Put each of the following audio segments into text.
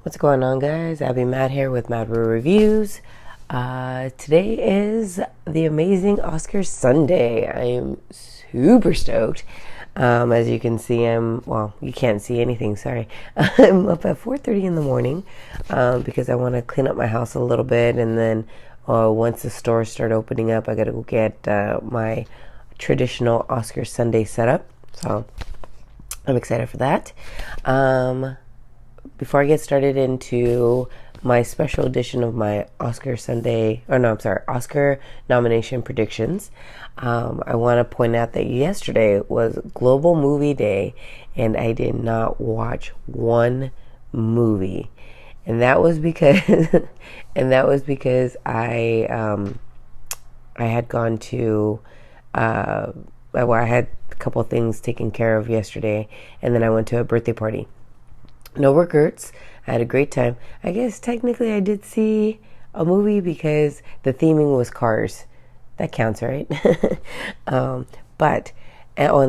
What's going on, guys? Abby Matt here with Mad Brew Reviews. Today is the amazing Oscar Sunday. I am super stoked. As you can see, you can't see anything, sorry. I'm up at 4:30 in the morning because I want to clean up my house a little bit, and then once the stores start opening up, I got to go get my traditional Oscar Sunday setup. So I'm excited for that. Before I get started into my special edition of my Oscar nomination predictions, I want to point out that yesterday was Global Movie Day, and I did not watch one movie, and that was because, I had gone to, I had a couple of things taken care of yesterday, and then I went to a birthday party. No regrets. I had a great time. I guess technically I did see a movie because the theming was cars. That counts, right? And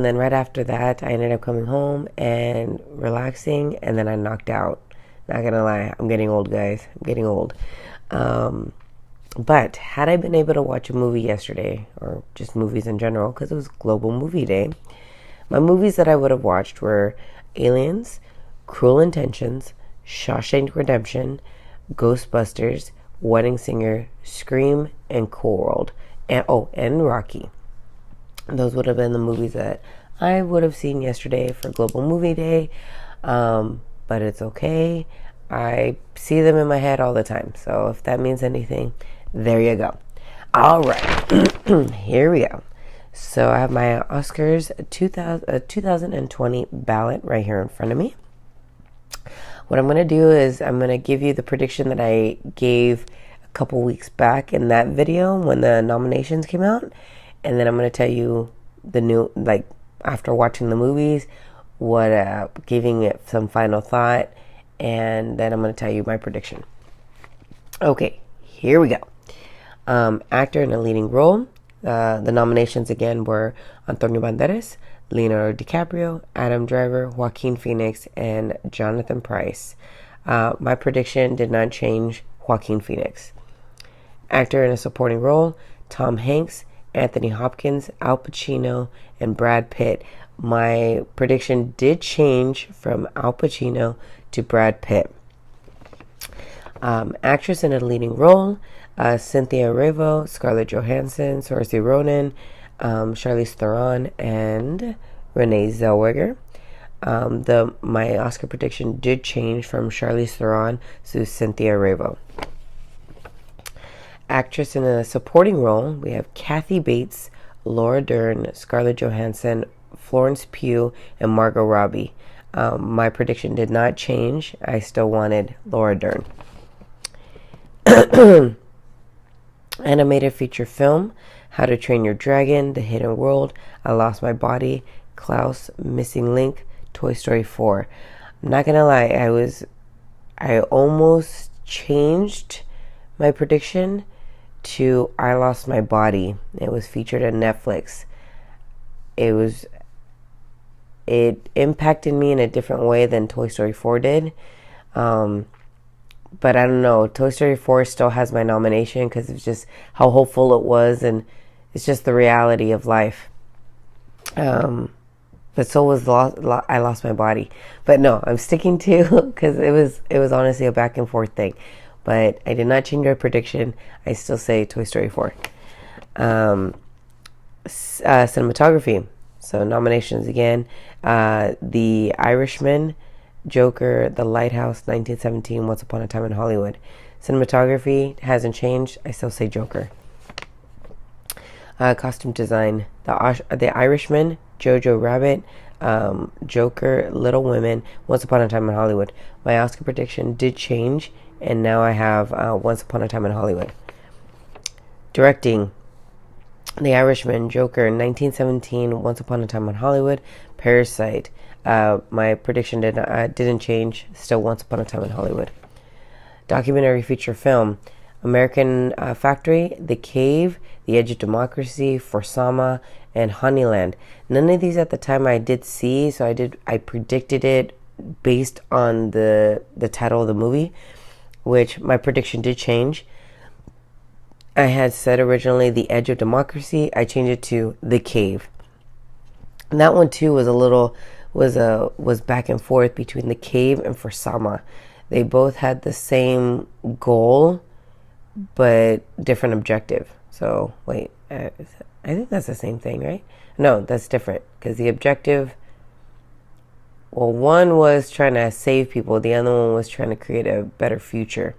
then right after that, I ended up coming home and relaxing, and then I knocked out. Not gonna lie, I'm getting old, guys. I'm getting old. But had I been able to watch a movie yesterday, or just movies in general, because it was Global Movie Day, my movies that I would have watched were Aliens, Cruel Intentions, Shawshank Redemption, Ghostbusters, Wedding Singer, Scream, and Cool World, and Rocky. Those would have been the movies that I would have seen yesterday for Global Movie Day, but it's okay. I see them in my head all the time, so if that means anything, there you go. All right, here we go. So I have my Oscars 2020 ballot right here in front of me. What I'm going to do is I'm going to give you the prediction that I gave a couple weeks back in that video when the nominations came out. And then I'm going to tell you the new, after watching the movies, giving it some final thought. And then I'm going to tell you my prediction. Okay, here we go. Actor in a leading role. The nominations again were Antonio Banderas, Leonardo DiCaprio, Adam Driver, Joaquin Phoenix, and Jonathan Pryce. My prediction did not change. Joaquin Phoenix. Actor in a supporting role, Tom Hanks, Anthony Hopkins, Al Pacino, and Brad Pitt. My prediction did change from Al Pacino to Brad Pitt. Actress in a leading role, Cynthia Erivo, Scarlett Johansson, Saoirse Ronan, Charlize Theron, and Renee Zellweger. My Oscar prediction did change from Charlize Theron to Cynthia Erivo. Actress in a supporting role, we have Kathy Bates, Laura Dern, Scarlett Johansson, Florence Pugh, and Margot Robbie. My prediction did not change. I still wanted Laura Dern. Animated feature film, How to Train Your Dragon, The Hidden World, I Lost My Body, Klaus, Missing Link, Toy Story 4. I'm not gonna lie, I almost changed my prediction to I Lost My Body. It was featured on Netflix. It impacted me in a different way than Toy Story 4 did. But I don't know, Toy Story 4 still has my nomination because it's just how hopeful it was, and it's just the reality of life. But so was I Lost My Body. But no, I'm sticking to, because it was honestly a back and forth thing. But I did not change my prediction. I still say Toy Story 4. Cinematography. So nominations again. The Irishman, Joker, The Lighthouse, 1917, Once Upon a Time in Hollywood. Cinematography hasn't changed. I still say Joker. Costume design, The Irishman, Jojo Rabbit, Joker, Little Women, Once Upon a Time in Hollywood. My Oscar prediction did change, and now I have Once Upon a Time in Hollywood. Directing, The Irishman, Joker, 1917, Once Upon a Time in Hollywood, Parasite. My prediction didn't change. Still Once Upon a Time in Hollywood. Documentary feature film, American Factory, The Cave, The Edge of Democracy, For Sama, and Honeyland. None of these at the time I did see, so I predicted it based on the title of the movie, which my prediction did change. I had said originally The Edge of Democracy. I changed it to The Cave. And that one too was a little was back and forth between The Cave and For Sama. They both had the same goal but different objective. So wait, I think that's the same thing, right? No, that's different because the objective, well, one was trying to save people, the other one was trying to create a better future.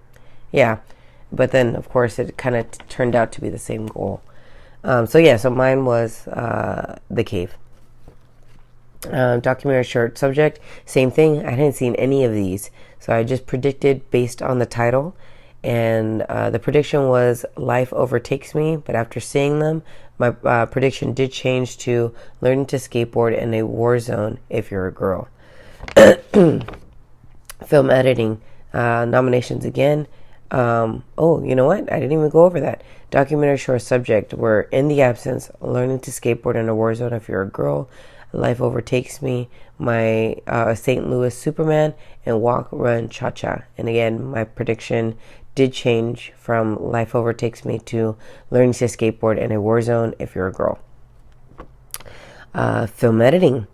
Yeah, but then of course it kind of turned out to be the same goal. So mine was The Cave. Documentary short subject, same thing. I hadn't seen any of these, so I just predicted based on the title, and the prediction was Life Overtakes Me, but after seeing them, my prediction did change to Learning to Skateboard in a War Zone If You're a Girl. Film editing, nominations again. You know what? I didn't even go over that. Documentary short subject were In the Absence, Learning to Skateboard in a War Zone If You're a Girl, Life Overtakes Me, my St. Louis Superman, and Walk, Run, Cha-Cha. And again, my prediction did change from Life Overtakes Me to Learning to Skateboard in a War Zone If You're a Girl. Film editing.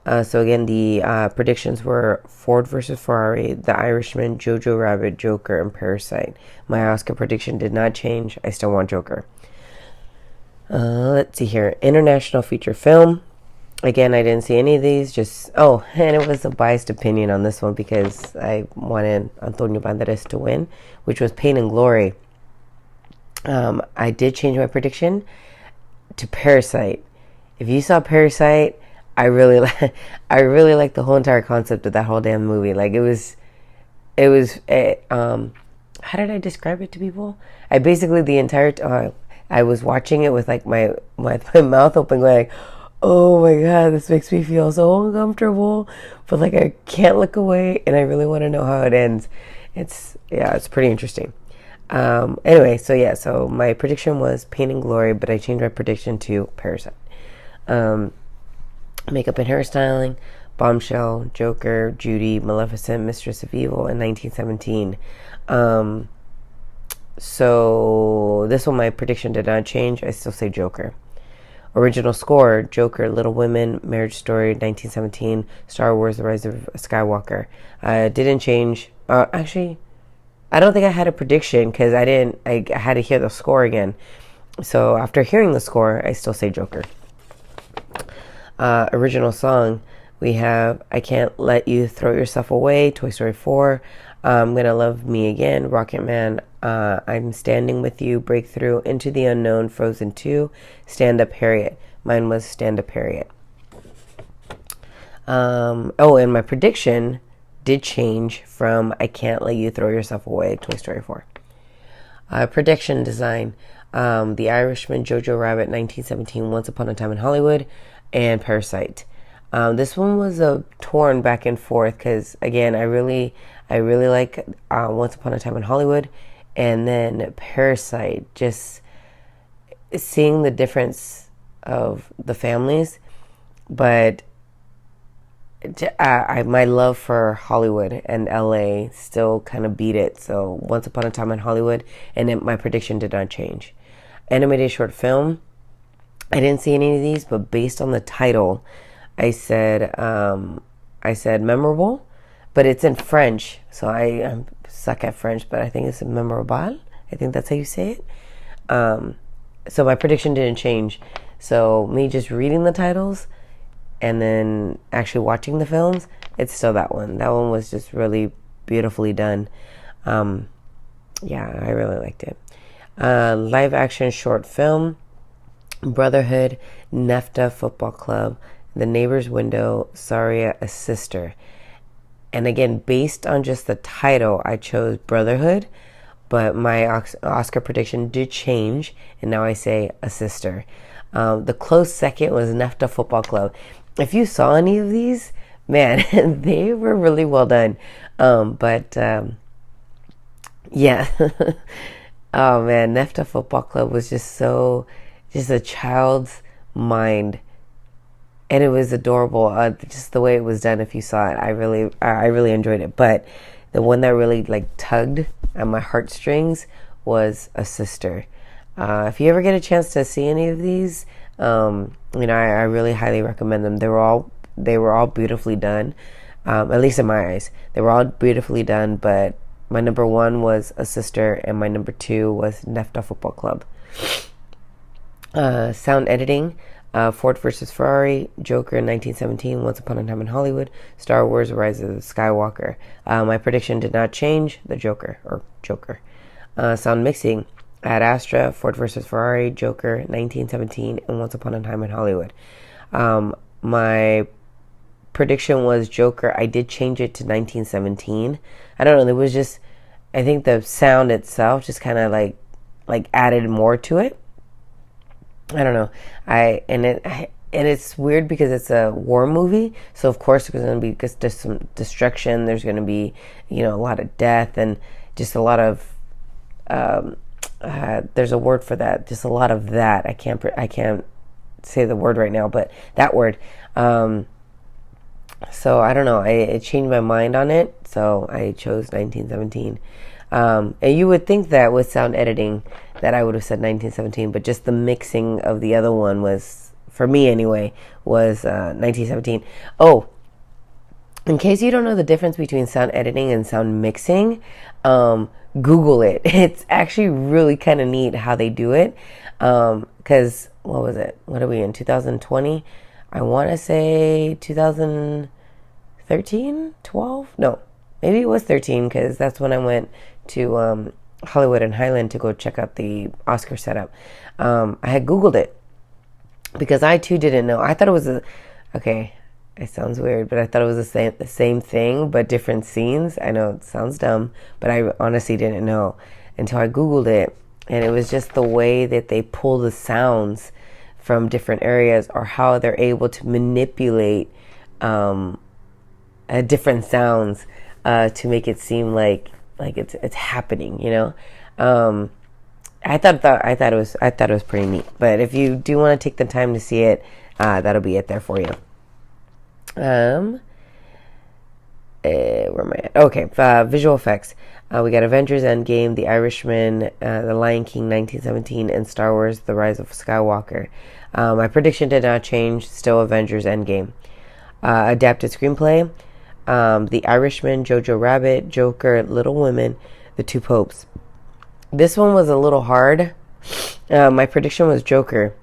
So again, the predictions were Ford versus Ferrari, The Irishman, Jojo Rabbit, Joker, and Parasite. My Oscar prediction did not change. I still want Joker. Let's see here. International feature film. Again, I didn't see any of these. And it was a biased opinion on this one because I wanted Antonio Banderas to win, which was Pain and Glory. I did change my prediction to Parasite. If you saw Parasite, I really like the whole entire concept of that whole damn movie. Like it was how did I describe it to people? I basically the entire I was watching it with like my mouth open, going like, oh my god, this makes me feel so uncomfortable, but like I can't look away, and I really want to know how it ends. It's pretty interesting. So my prediction was Pain and Glory, but I changed my prediction to Parasite. Makeup and hairstyling, Bombshell, Joker, Judy, Maleficent, Mistress of Evil, and 1917. So this one, my prediction did not change. I still say Joker. Original score, Joker, Little Women, Marriage Story, 1917, Star Wars, The Rise of Skywalker. Didn't change. Actually, I don't think I had a prediction because I had to hear the score again. So after hearing the score, I still say Joker. Original song, we have I Can't Let You Throw Yourself Away, Toy Story 4, I'm Gonna Love Me Again, Rocketman, I'm Standing With You, Breakthrough, Into the Unknown, Frozen 2, Stand Up Harriet. Mine was Stand Up Harriet. And my prediction did change from I Can't Let You Throw Yourself Away, Toy Story 4. Prediction design, The Irishman, Jojo Rabbit, 1917, Once Upon a Time in Hollywood, and Parasite. This one was a torn back and forth because again, I really like Once Upon a Time in Hollywood, and then Parasite. Just seeing the difference of the families, but my love for Hollywood and LA still kind of beat it. So Once Upon a Time in Hollywood, and then my prediction did not change. Animated short film. I didn't see any of these, but based on the title, I said memorable, but it's in French, so I suck at French, but I think it's memorable. I think that's how you say it. So my prediction didn't change. So me just reading the titles and then actually watching the films, it's still that one. That one was just really beautifully done. I really liked it. Live action short film, Brotherhood, Nefta Football Club, The Neighbor's Window, Saria, A Sister. And again, based on just the title, I chose Brotherhood, but my Oscar prediction did change, and now I say A Sister. The close second was Nefta Football Club. If you saw any of these, man, they were really well done. Yeah. Oh man, Nefta Football Club was just a child's mind. and it was adorable. Just the way it was done. If you saw it, I really enjoyed it. But the one that really like tugged at my heartstrings was A Sister. If you ever get a chance to see any of these, I really highly recommend them. They were all beautifully done, at least in my eyes. They were all beautifully done, but my number one was A Sister, and my number two was Nefta Football Club. Sound editing, Ford versus Ferrari, Joker 1917, Once Upon a Time in Hollywood, Star Wars Rise of the Skywalker. My prediction did not change, the Joker. Sound mixing, Ad Astra, Ford versus Ferrari, Joker 1917, and Once Upon a Time in Hollywood. My prediction was Joker. I did change it to 1917. I don't know, it was just, I think the sound itself just kind of like added more to it. I don't know. And it's weird because it's a war movie, so of course there's going to be just some destruction. There's going to be, a lot of death and just a lot of there's a word for that. Just a lot of that. I can't say the word right now, but that word. So I don't know. I changed my mind on it, so I chose 1917. And you would think that with sound editing that I would have said 1917, but just the mixing of the other one was, for me anyway, was 1917. Oh, in case you don't know the difference between sound editing and sound mixing, Google it. It's actually really kind of neat how they do it. Because, what was it? What are we in? 2020? I want to say 2013? 12? No, maybe it was 13 because that's when I went to Hollywood and Highland to go check out the Oscar setup. I had Googled it because I too didn't know. I thought it was okay, it sounds weird, but I thought it was the same thing but different scenes. I know it sounds dumb, but I honestly didn't know until I Googled it, and it was just the way that they pull the sounds from different areas, or how they're able to manipulate different sounds to make it seem like it's happening. I thought it was pretty neat. But if you do want to take the time to see it, that'll be it there for you. Where am I at? Okay, visual effects. We got Avengers Endgame, The Irishman, The Lion King 1917, and Star Wars The Rise of Skywalker. My prediction did not change, still Avengers Endgame. Adapted screenplay, The Irishman, Jojo Rabbit, Joker, Little Women, The Two Popes. This one was a little hard. My prediction was Joker.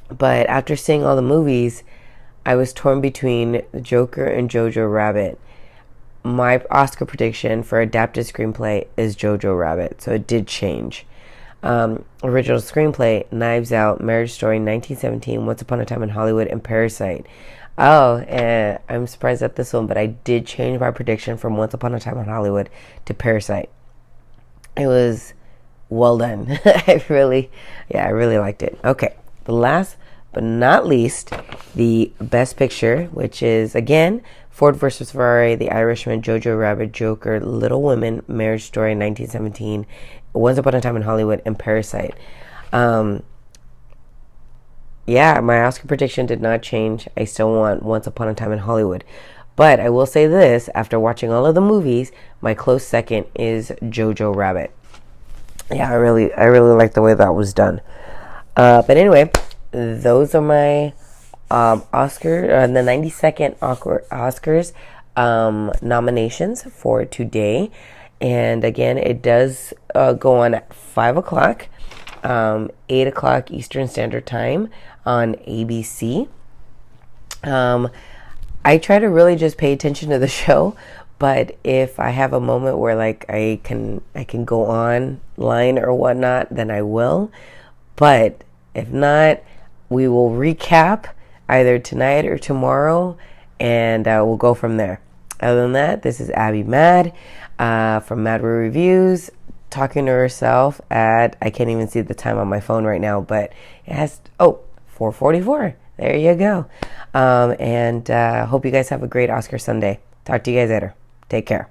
But after seeing all the movies, I was torn between Joker and Jojo Rabbit. My Oscar prediction for adapted screenplay is Jojo Rabbit, so it did change. Original screenplay, Knives Out, Marriage Story 1917, Once Upon a Time in Hollywood, and Parasite. I'm surprised at this one, but I did change my prediction from Once Upon a Time in Hollywood to Parasite. It was well done. I really liked it. Okay, the last but not least, the Best Picture, which is, again, Ford versus Ferrari, The Irishman, Jojo Rabbit, Joker, Little Women, Marriage Story 1917, Once Upon a Time in Hollywood, and Parasite. My Oscar prediction did not change. I still want Once Upon a Time in Hollywood. But I will say this, after watching all of the movies, my close second is Jojo Rabbit. Yeah, I really like the way that was done. But anyway, those are my the 92nd Oscars nominations for today. And again, it does go on at 5 o'clock, 8 o'clock Eastern Standard Time on ABC. I try to really just pay attention to the show, but if I have a moment where I can go online or whatnot, then I will. But if not, we will recap either tonight or tomorrow, and we'll go from there. Other than that, this is Abby Mad from Mad Reviews, talking to herself at, I can't even see the time on my phone right now, but it has 4:44. There you go. And hope you guys have a great Oscar Sunday. Talk to you guys later. Take care.